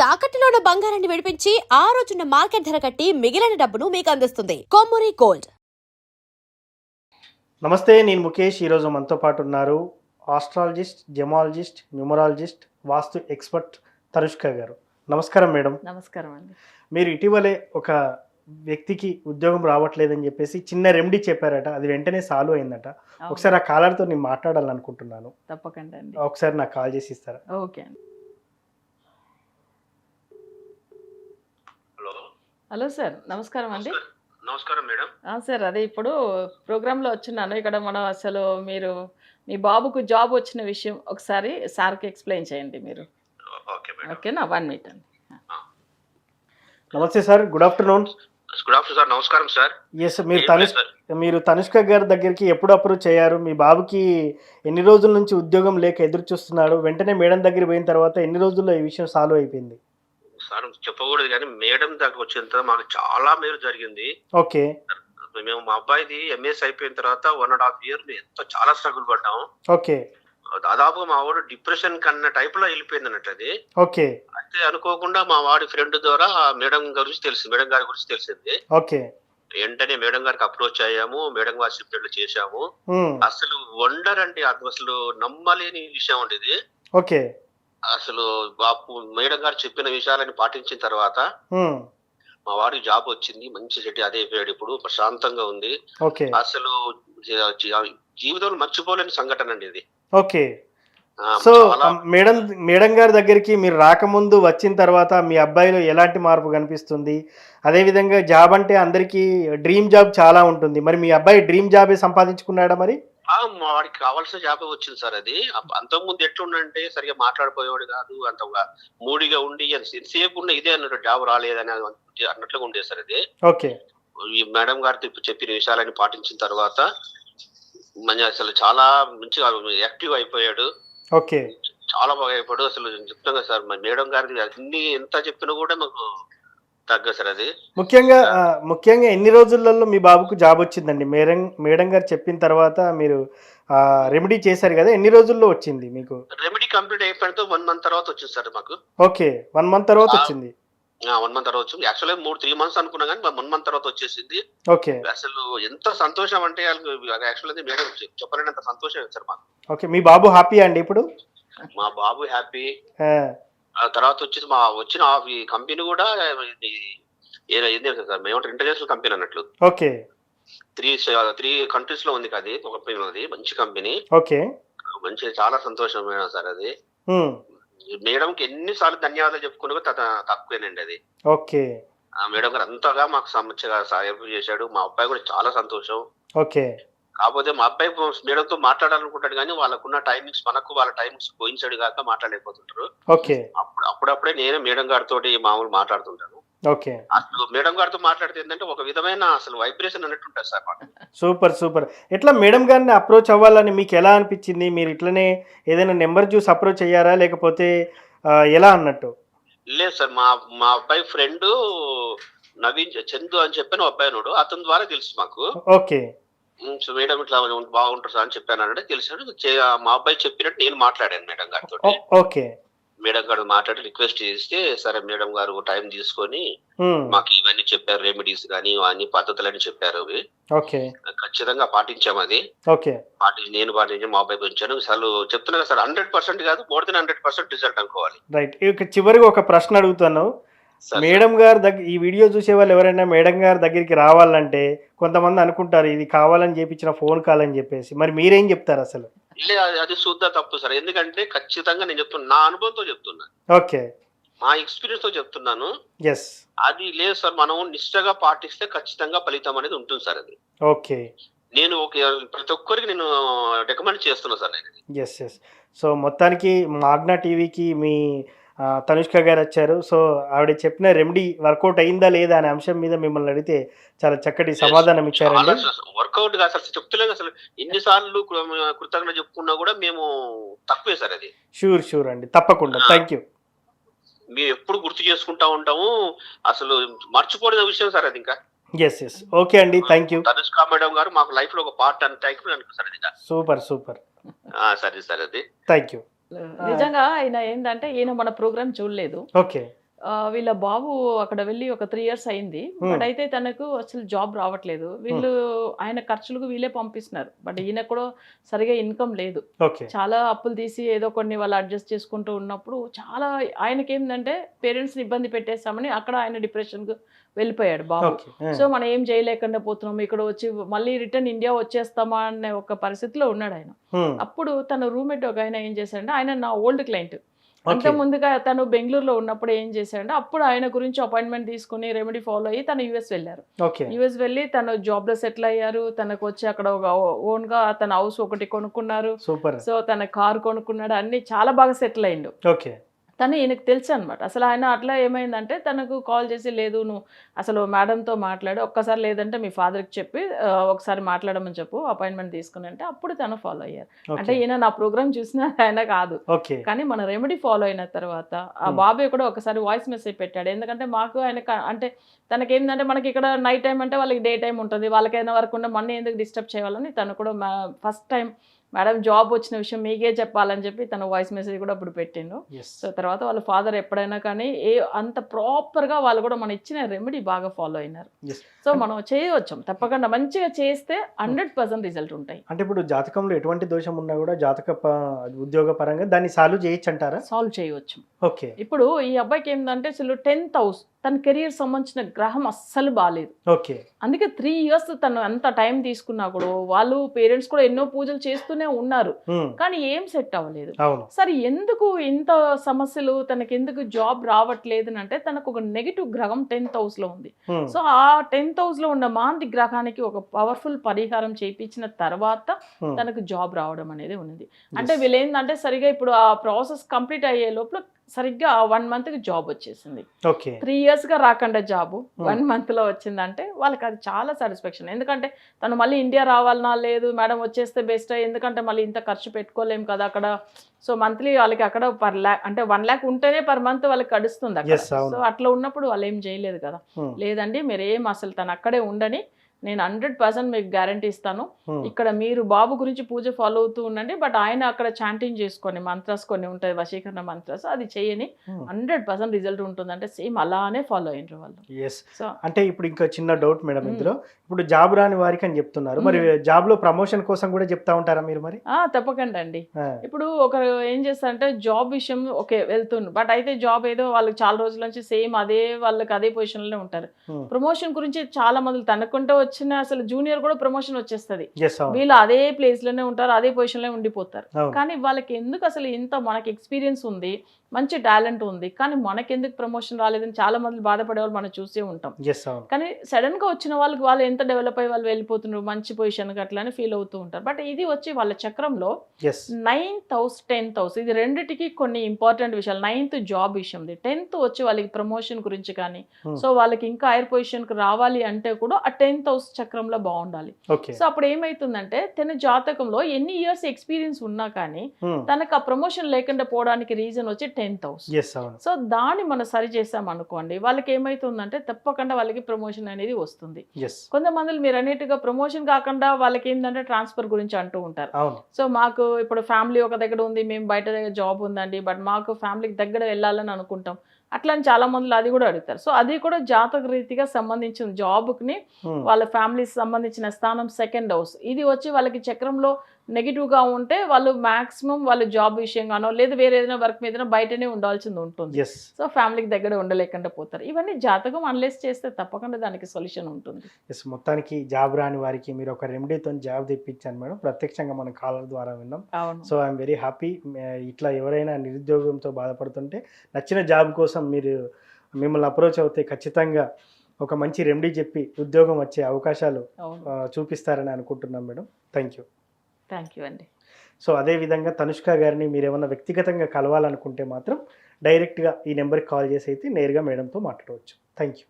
తాకట్టులో ఉన్న బంగారాన్ని విడిపించి ఆ రోజున్న మార్కెట్ ధర కట్టి మిగిలిన డబ్బును మీకు అందిస్తుంది కొమ్మూరి గోల్డ్. నమస్తే, నేను ముఖేష్. ఈరోజు మనతో పాటు ఉన్నారు ఆస్ట్రాలజిస్ట్, జెమాలజిస్ట్, న్యూమరాలజిస్ట్, వాస్తు ఎక్స్పర్ట్ తనుష్క గారు. నమస్కారం మేడం. నమస్కారం అండి. మీరు ఇటీవలే ఒక వ్యక్తికి ఉద్యోగం రావట్లేదని చెప్పేసి చిన్న రెమెడీ చెప్పారట, అది వెంటనే సాల్వ్ అయిందట. ఒకసారి ఆ కాలర్తో నేను మాట్లాడాలనుకుంటున్నాను. తప్పకుండా అండి. ఒకసారి నాకు కాల్ చేసి ఇస్తారా? ఓకే అండి. హలో సార్, నమస్కారం అండి. నమస్కారం మేడం. సార్, అదే ఇప్పుడు ప్రోగ్రాంలో వచ్చినాను. ఇక్కడ మనం అసలు మీరు మీ బాబుకు జాబ్ వచ్చిన విషయం ఒకసారి సార్కి ఎక్స్ప్లెయిన్ చేయండి మీరు. Okay madam. ఓకేనా? 1 మినిట్ అండి. నమస్తే sir, good afternoon. Good afternoon sir. నమస్కారం సార్. ఎస్, మీరు తనుష్క గారి దగ్గరికి ఎప్పుడు అప్రోచ్ అయ్యారు? మీ బాబుకి ఎన్ని రోజుల నుంచి ఉద్యోగం లేక ఎదురు చూస్తున్నాడు? వెంటనే మేడం దగ్గర పోయిన తర్వాత ఎన్ని రోజుల్లో ఈ విషయం సాల్వ్ అయిపోయింది? సార్ చెప్పకూడదు కానీ మేడం దగ్గర వచ్చిన తర్వాత మాకు చాలా మేలు జరిగింది. ఓకే. మేము మా అబ్బాయిది ఎంఎస్ అయిపోయిన తర్వాత 1.5 year ఎంతో చాలా స్ట్రగుల్ పడ్డాము. ఓకే. దాదాపుగా మా వాడు డిప్రెషన్ కన్నా టైప్ లో వెళ్ళిపోయింది అన్నట్టు అది. ఓకే. అయితే అనుకోకుండా మా వాడి ఫ్రెండ్ ద్వారా మేడం గారి గురించి తెలిసింది. ఓకే. వెంటనే మేడం గారికి అప్రోచ్ అయ్యాము. మేడం గారి షిఫ్ట్ చేశాము. అసలు వండర్ అండి, అసలు నమ్మలేని విషయం అండి ఇది. ఓకే. అసలు బాపు మేడం గారు చెప్పిన విషయాలని పాటించిన తర్వాత మా వాడికి జాబ్ వచ్చింది. మంచి సెట్ అదే అయిపోయాడు. ఇప్పుడు ప్రశాంతంగా ఉంది. ఓకే. అసలు జీవితంలో మర్చిపోలేని సంఘటన అండి ఇది. ఓకే. సో మేడం గారి దగ్గరికి మీరు రాకముందు వచ్చిన తర్వాత మీ అబ్బాయిలో ఎలాంటి మార్పు కనిపిస్తుంది? అదేవిధంగా జాబ్ అంటే అందరికీ డ్రీమ్ జాబ్ చాలా ఉంటుంది. మరి మీ అబ్బాయి డ్రీమ్ జాబే సంపాదించుకున్నాడా మరి? మా వాడికి కావాల్సిన జాబ్ వచ్చింది సార్. అది అంతకుముందు ఎట్లుండంటే సరిగా మాట్లాడిపోయేవాడు కాదు, అంత మూడిగా ఉండి సేపు ఉన్న ఇదే అన్నట్టు జాబ్ రాలేదని అన్నట్లుగా ఉండేది సార్ అది. ఓకే. ఈ మేడం గారితో చెప్పిన విషయాలని పాటించిన తర్వాత అసలు చాలా మంచిగా యాక్టివ్ అయిపోయాడు. ఓకే. చాలా బాగా అయిపోయాడు. అసలు చెప్తాం కదా సార్, మేడం గారిది అన్ని ఎంత చెప్పినా కూడా మాకు తగ్గ సార్ అది. ముఖ్యంగా ఎన్ని రోజులలో మీ బాబుకు జాబ్ వచ్చిందండి? మేడం గారు చెప్పిన తర్వాత మీరు రెమెడీ చేశారు కదా, ఎన్ని రోజుల్లో వచ్చింది మీకు? రెమెడీ కంప్లీట్ అయిపోయిన 1 month తర్వాత వచ్చింది సార్ మాకు. ఓకే, 1 month తర్వాత వచ్చింది. 1 month తర్వాత వచ్చింది. యాక్చువల్గా 3-3 months అనుకున్నా కానీ 1 month తర్వాత వచ్చేసింది. ఓకే. అసలు ఎంత సంతోషం అంటే యాక్చువల్గా మేడం చెప్పలేనంత సంతోషం సార్ మాకు. ఓకే. మీ బాబు హ్యాపీ అండి ఇప్పుడు? మా బాబు హ్యాపీ. ఆ తర్వాత వచ్చేసి వచ్చిన ఈ కంపెనీ కూడా సార్ మేము ఇంటర్నేషనల్ కంపెనీ అన్నట్లు. ఓకే. 3 countries లో ఉంది అది ఒక కంపెనీ. అది మంచి కంపెనీ. ఓకే. మంచి చాలా సంతోషం సార్ అది. మేడంకి ఎన్నిసార్లు ధన్యవాదాలు చెప్పుకున్నా తక్కువేనండి అది. ఓకే. మేడం గారు అంతగా మాకు మంచిగా సహాయం చేశాడు. మా అబ్బాయి కూడా చాలా సంతోషం. ఓకే. కాకపోతే మా అబ్బాయి మేడంతో మాట్లాడాలనుకుంటాడు కానీ వాళ్ళకున్న టైమింగ్స్ వాళ్ళ టైమింగ్స్ పోయించాడు కాక మాట్లాడలేకపోతుంటారు. ఓకే. అప్పుడప్పుడే నేనే మేడం గారితో మామూలు మాట్లాడుతుంటాను. ఓకే. అసలు మేడం గారితో మాట్లాడితే ఏంటంటే ఒక విధమైన అసలు వైబ్రేషన్ అన్నట్టు ఉంటుంది సార్ మాకు. సూపర్. ఎట్లా మేడం గారిని అప్రోచ్ అవ్వాలని మీకు ఎలా అనిపించింది? మీరు ఇట్లనే ఏదైనా నెంబర్ చూసి అప్రోచ్ అయ్యారా లేకపోతే ఎలా అన్నట్టు? లేదు సార్, మా అబ్బాయి ఫ్రెండ్ నవీన్ చందు అని చెప్పిన అబ్బాయి నోడు, అతని ద్వారా తెలుసు మాకు. ఓకే. సో మేడం ఇట్లా బాగుంటారు సార్ అని చెప్పాను అంటే తెలిసాడు. మా అబ్బాయి చెప్పినట్టు నేను మాట్లాడాను మేడం గారితో. ఓకే. మేడం గారు మాట్లాడి రిక్వెస్ట్ చేస్తే సరే మేడం గారు టైం తీసుకొని మాకు ఇవన్నీ చెప్పారు. రెమెడీస్ కానీ అన్ని పద్ధతులని చెప్పారు. అవి ఓకే. ఖచ్చితంగా పాటించాము. అది ఓకే. నేను పాటించాను, మా అబ్బాయి పెంచాను. అసలు చెప్తున్నా సార్ 100% కాదు, మోర్ దెన్ 100% రిజల్ట్ అనుకోవాలి. రైట్. ఇక చివరిగా ఒక ప్రశ్న అడుగుతాను. మేడం గారి దగ్గర ఈ వీడియో చూసే వాళ్ళు ఎవరైనా మేడం గారి దగ్గరికి రావాలంటే కొంతమంది అనుకుంటారు ఇది కావాలని చేపించిన ఫోన్ కాల్ అని చెప్పేసి, మరి మీరేం చెప్తారు అసలు? అది శుద్ధ తప్పు సార్. ఎందుకంటే ఖచ్చితంగా నేను చెప్తున్నా, నా అనుభవంతో చెప్తున్నా. ఓకే. మా ఎక్స్పీరియన్స్ తో చెప్తున్నాను. ఎస్. అది లేదు సార్, మనం నిష్ఠగా పాటిస్తే ఖచ్చితంగా ఫలితం అనేది ఉంటుంది సార్. అది ఓకే. నేను ప్రతి ఒక్కరికి నేను రికమెండ్ చేస్తున్నా సార్. ఎస్. సో మొత్తానికి మాగ్నా టీవీకి మీ తనుష్క గారు వచ్చారు. సో ఆవిడ చెప్పిన రెమెడీ వర్కౌట్ అయిందా లేదా అనే అంశం మీద మిమ్మల్ని అడిగితే చాలా చక్కటి సమాధానం ఇచ్చారండి. వర్కౌట్ కాదు సార్, చెప్తలేదు అసలు. ఎన్నిసార్లు కృతజ్ఞత చెప్పుకున్నా కూడా మేము తక్కువే సార్ అది. షూర్ అండి, తప్పకుండా. Thank you. మేము ఎప్పుడు గుర్తు చేసుకుంటా ఉంటాము. అసలు మర్చిపోయిన విషయం సార్ అది. ఇంకా ఎస్. ఓకే అండి, థ్యాంక్ యూ. తనుష్క మేడం గారు మాకు లైఫ్ లో ఒక పార్ట్ అని థ్యాంక్ యూ సార్. అది సూపర్. సరే సార్. అది థ్యాంక్ యూ. నిజంగా ఆయన ఏంటంటే ఈయన మన ప్రోగ్రామ్ చూడలేదు. ఓకే. వీళ్ళ బాబు అక్కడ వెళ్ళి ఒక 3 ఇయర్స్ అయింది. బట్ అయితే తనకు అసలు జాబ్ రావట్లేదు. వీళ్ళు ఆయన ఖర్చులకు వీళ్ళే పంపిస్తున్నారు. బట్ ఈయనకు కూడా సరిగ్గా ఇన్‌కమ్ లేదు. ఓకే. చాలా అప్పులు తీసి ఏదో కొన్ని వాళ్ళు అడ్జస్ట్ చేసుకుంటూ ఉన్నప్పుడు చాలా ఆయనకేందంటే పేరెంట్స్‌ని ఇబ్బంది పెట్టేసామని అక్కడ ఆయన డిప్రెషన్‌కి వెళ్ళిపోయాడు బాబు. ఓకే. సో మనం ఏం చేయలేకుండా పోతున్నాం. ఇక్కడ వచ్చి మళ్ళీ రిటర్న్ ఇండియా వచ్చేస్తామా అనే ఒక పరిస్థితిలో ఉన్నాడు ఆయన. అప్పుడు తన రూమ్‌మేట్ ఒక ఆయన ఏం చేశాడంటే, ఆయన నా ఓల్డ్ క్లయింట్. అంత ముందుగా తను బెంగుళూరులో ఉన్నప్పుడు ఏం చేశాడంటే, అప్పుడు ఆయన గురించి అపాయింట్మెంట్ తీసుకుని రెమెడీ ఫాలో అయ్యి తను యూఎస్ వెళ్ళారు. ఓకే. యూఎస్ వెళ్ళి తను జాబ్‌లో సెటిల్ అయ్యారు. తనకు వచ్చి అక్కడ ఒక ఓన్‌గా తన హౌస్ ఒకటి కొనుక్కున్నారు. సూపర్. సో తన కారు కొనుక్కున్నాడు. అన్నీ చాలా బాగా సెటిల్ అయ్యిండు. ఓకే. తను ఈయనకు తెలుసు అనమాట. అసలు ఆయన అట్లా ఏమైందంటే తనకు కాల్ చేసి, లేదు నువ్వు అసలు మేడంతో మాట్లాడు, ఒక్కసారి లేదంటే మీ ఫాదర్‌కి చెప్పి ఒకసారి మాట్లాడమని చెప్పు, అపాయింట్మెంట్ తీసుకుని అంటే అప్పుడు తను ఫాలో అయ్యారు. అంటే ఈయన నా ప్రోగ్రామ్ చూసిన ఆయన కాదు, ఓకే. కానీ మన రెమెడీ ఫాలో అయిన తర్వాత ఆ బాబాయ్ కూడా ఒకసారి వాయిస్ మెసేజ్ పెట్టాడు. ఎందుకంటే మాకు ఆయన అంటే తనకేంటంటే మనకి ఇక్కడ నైట్ టైం అంటే వాళ్ళకి డే టైం ఉంటుంది, వాళ్ళకైనా వర్క్ ఉంటే మన ఎందుకు డిస్టర్బ్ చేయాలని తను కూడా ఫస్ట్ టైం మేడం జాబ్ వచ్చిన విషయం మీకే చెప్పాలని చెప్పి తన వాయిస్ మెసేజ్ కూడా అప్పుడు పెట్టిండు. సో తర్వాత వాళ్ళ ఫాదర్ ఎప్పుడైనా కానీ అంత ప్రాపర్గా వాళ్ళు కూడా మనం ఇచ్చిన రెమెడీ బాగా ఫాలో అయినారు. సో మనం చేయవచ్చు తప్పకుండా, మంచిగా చేస్తే 100% రిజల్ట్ ఉంటాయి. అంటే ఇప్పుడు జాతకంలో ఎటువంటి దోషం ఉన్నా కూడా ఉద్యోగ పరంగా దాన్ని సాల్వ్ చేయొచ్చు అంటారా? సాల్వ్ చేయవచ్చు. ఓకే. ఇప్పుడు ఈ అబ్బాయికి ఏంటంటే అసలు 10th హౌస్ తన కెరియర్ సంబంధించిన గ్రహం అస్సలు బాగాలేదు. ఓకే. అందుకే 3 ఇయర్స్ తను ఎంత టైం తీసుకున్నా కూడా వాళ్ళు పేరెంట్స్ కూడా ఎన్నో పూజలు చేస్తూనే ఉన్నారు, కానీ ఏం సెట్ అవ్వలేదు. సరే ఎందుకు ఇంత సమస్యలు, తనకి ఎందుకు జాబ్ రావట్లేదు అంటే తనకు ఒక నెగిటివ్ గ్రహం 10th హౌస్ లో ఉంది. సో ఆ 10th హౌస్ లో ఉన్న మాంది గ్రహానికి ఒక పవర్ఫుల్ పరిహారం చేయించిన తర్వాత తనకు జాబ్ రావడం అనేది ఉన్నది. అంటే వీళ్ళు ఏంటంటే సరిగా ఇప్పుడు ఆ ప్రాసెస్ కంప్లీట్ అయ్యే లోపల సరిగ్గా 1 మంత్కి జాబ్ వచ్చేసింది. 3 ఇయర్స్గా రాకుండా జాబ్ 1 మంత్లో వచ్చిందంటే వాళ్ళకి అది చాలా సాటిస్ఫాక్షన్. ఎందుకంటే తను మళ్ళీ ఇండియా రావాలన్నా లేదు మేడం వచ్చేస్తే బెస్ట్, ఎందుకంటే మళ్ళీ ఇంత ఖర్చు పెట్టుకోలేము కదా అక్కడ. సో మంత్లీ వాళ్ళకి అక్కడ పర్ ల్యాక్ అంటే 1 lakh ఉంటేనే పర్ మంత్ వాళ్ళకి గడుస్తుంది అక్కడ. సో అట్లా ఉన్నప్పుడు వాళ్ళు ఏం చేయలేదు కదా. లేదండి మీరు ఏం అసలు తను అక్కడే ఉండని, నేను 100% మీకు గ్యారంటీ ఇస్తాను. ఇక్కడ మీరు బాబు గురించి పూజ ఫాలో అవుతూ ఉండండి, బట్ ఆయన అక్కడ చాంటింగ్ చేసుకొని మంత్రాస్ కొన్ని ఉంటాయి, వశీకరణ మంత్రాస్, అది చేయని 100% రిజల్ట్ ఉంటుంది. అంటే సేమ్ అలానే ఫాలో అయినరు వాళ్ళు. సో అంటే ఇప్పుడు ఇంకా చిన్న డౌట్ మేడం, ఇందులో ఇప్పుడు జాబ్ రాని వారికి అని చెప్తున్నారు, మరి జాబ్ లో ప్రమోషన్ కోసం కూడా చెప్తా ఉంటారా మీరు? మరి తప్పకుండా అండి. ఇప్పుడు ఒకరు ఏం చేస్తారంటే జాబ్ విషయం ఓకే వెళ్తుండ్రు, బట్ అయితే జాబ్ ఏదో వాళ్ళకి చాలా రోజుల నుంచి సేమ్ అదే వాళ్ళకి అదే పొజిషన్ లోనే ఉంటారు. ప్రమోషన్ గురించి చాలా మంది తనకుంటే వచ్చిన అసలు జూనియర్ కూడా ప్రమోషన్ వచ్చేస్తుంది, వీళ్ళు అదే ప్లేస్ లోనే ఉంటారు, అదే పొజిషన్ లో ఉండిపోతారు. కానీ వాళ్ళకి ఎందుకు అసలు ఇంత మనకి ఎక్స్పీరియన్స్ ఉంది, మంచి టాలెంట్ ఉంది, కానీ మనకెందుకు ప్రమోషన్ రాలేదని చాలా మంది బాధపడే వాళ్ళు మనం చూసే ఉంటాం. కానీ సడన్ గా వచ్చిన వాళ్ళకి వాళ్ళు ఎంత డెవలప్ అయ్యి వాళ్ళు వెళ్ళిపోతున్నారు మంచి పొజిషన్ అట్లా అని ఫీల్ అవుతూ ఉంటారు. బట్ ఇది వచ్చి వాళ్ళ చక్రంలో 9th హౌస్ 10th హౌస్ ఇది రెండిటికి కొన్ని ఇంపార్టెంట్ విషయాలు. 9th జాబ్ విషయం, 10th వచ్చి వాళ్ళకి ప్రమోషన్ గురించి కానీ, సో వాళ్ళకి ఇంకా హైర్ పొజిషన్ కి రావాలి అంటే కూడా ఆ 10th హౌస్ చక్రంలో బాగుండాలి. సో అప్పుడు ఏమైతుందంటే తన జాతకంలో ఎన్ని ఇయర్స్ ఎక్స్పీరియన్స్ ఉన్నా కానీ తనకు ఆ ప్రమోషన్ లేకుండా పోవడానికి రీజన్ వచ్చి 10th హౌస్. సో దాన్ని మనం సరి చేసాం అనుకోండి, వాళ్ళకి ఏమైతుందంటే తప్పకుండా వాళ్ళకి ప్రమోషన్ అనేది వస్తుంది. కొంతమంది మీరు అన్నిటిగా ప్రమోషన్ కాకుండా వాళ్ళకి ఏంటంటే ట్రాన్స్ఫర్ గురించి అంటూ ఉంటారు. సో మాకు ఇప్పుడు ఫ్యామిలీ ఒక దగ్గర ఉంది, మేము బయట దగ్గర జాబ్ ఉందండి, బట్ మాకు ఫ్యామిలీకి దగ్గర వెళ్ళాలని అనుకుంటాం, అట్లా అని చాలా మంది అది కూడా అడుగుతారు. సో అది కూడా జాతక రీతిగా సంబంధించిన జాబ్ని వాళ్ళ ఫ్యామిలీకి సంబంధించిన స్థానం 2nd హౌస్. ఇది వచ్చి వాళ్ళకి చక్రంలో నెగిటివ్గా ఉంటే వాళ్ళు మాక్సిమం వాళ్ళు జాబ్ విషయంగానో లేదు వేరే ఏదైనా వర్క్ మీద బయటనే ఉండాల్సింది ఉంటుంది. సో ఫ్యామిలీకి దగ్గర ఉండలేకుండా పోతారు. ఇవన్నీ జాతకం అనలైజ్ చేస్తే తప్పకుండా దానికి సొల్యూషన్ ఉంటుంది. మొత్తానికి జాబ్ రాని వారికి మీరు ఒక రెమెడీతో జాబ్ తెప్పించాను మేడం, ప్రత్యక్షంగా మన కాలర్ ద్వారా విన్నాం. So I'm very happy. ఇట్లా ఎవరైనా నిరుద్యోగంతో బాధపడుతుంటే నచ్చిన జాబ్ కోసం మీరు మిమ్మల్ని అప్రోచ్ అవుతే ఖచ్చితంగా ఒక మంచి రెమెడీ చెప్పి ఉద్యోగం వచ్చే అవకాశాలు చూపిస్తారని అనుకుంటున్నాం మేడం. థ్యాంక్ యూ అండి. సో అదేవిధంగా తనుష్క గారిని మీరు ఏమన్నా వ్యక్తిగతంగా కలవాలనుకుంటే మాత్రం డైరెక్ట్గా ఈ నెంబర్కి కాల్ చేసి అయితే నేరుగా మేడంతో మాట్లాడవచ్చు. Thank you.